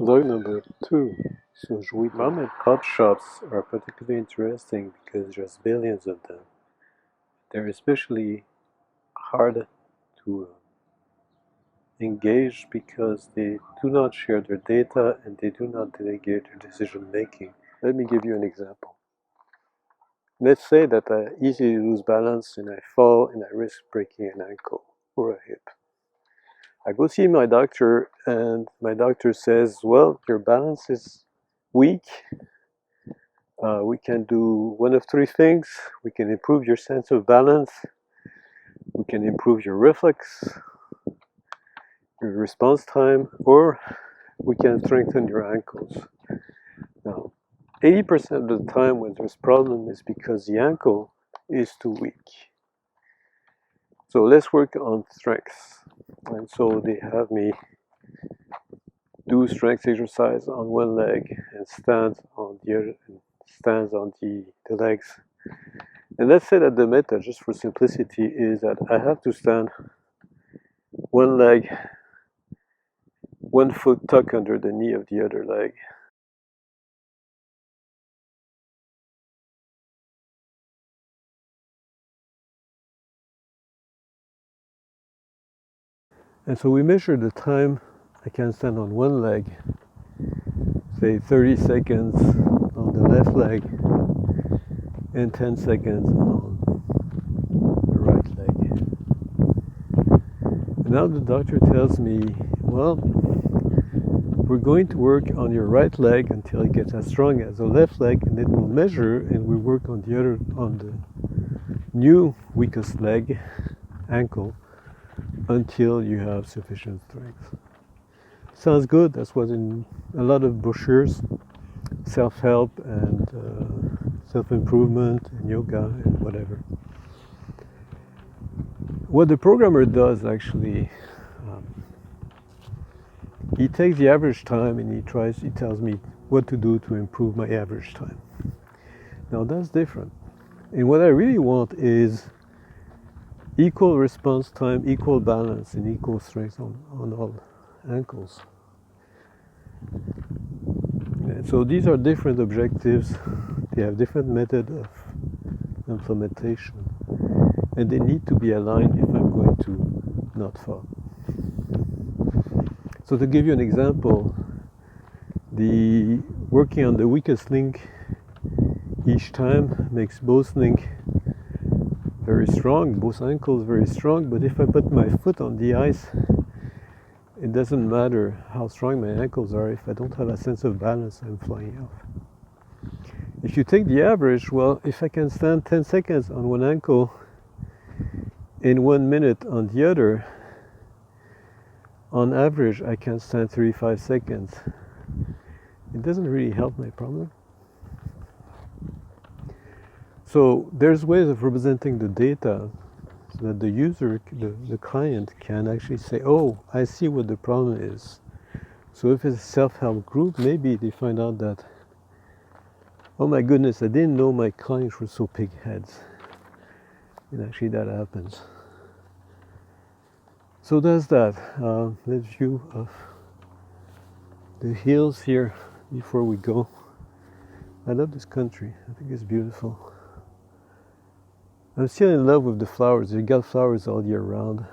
Log number 2. So Juido. Mom and pop shops are particularly interesting because there's billions of them. They're especially hard to engage because they do not share their data and they do not delegate their decision making. Let me give you an example. Let's say that I easily lose balance and I fall and I risk breaking an ankle or a hip. I go see my doctor and my doctor says, well, your balance is weak. We can do one of three things. We can improve your sense of balance. We can improve your reflex, your response time, or we can strengthen your ankles. Now, 80% of the time when there's problem is because the ankle is too weak. So let's work on strength. And so they have me do strength exercise on one leg and stand on the other, stands on the legs. And let's say that the method, just for simplicity, is that I have to stand one leg, one foot tucked under the knee of the other leg. And so we measure the time I can stand on one leg, say 30 seconds on the left leg, and 10 seconds on the right leg. And now the doctor tells me, well, we're going to work on your right leg until it gets as strong as the left leg, and then we'll measure and we work on the new weakest leg, ankle, until you have sufficient strength. Sounds good. That's what's in a lot of brochures, self-help and self-improvement and yoga and whatever. What the programmer does actually, he takes the average time and he tells me what to do to improve my average time. Now that's different. And what I really want is equal response time, equal balance, and equal strength on all ankles. And so these are different objectives. They have different method of implementation, and they need to be aligned if I'm going to not fall. So to give you an example, the working on the weakest link each time makes both link very strong, both ankles very strong, but if I put my foot on the ice, it doesn't matter how strong my ankles are. If I don't have a sense of balance, I'm flying off. If you take the average, well, if I can stand 10 seconds on one ankle and 1 minute on the other, on average I can stand 35 seconds. It doesn't really help my problem. So there's ways of representing the data so that the user, the client, can actually say, oh, I see what the problem is. So if it's a self-help group, maybe they find out that, oh my goodness, I didn't know my clients were so pigheads. And actually that happens. So there's that. Let's view of the hills here before we go. I love this country. I think it's beautiful. I'm still in love with the flowers. You got flowers all year round.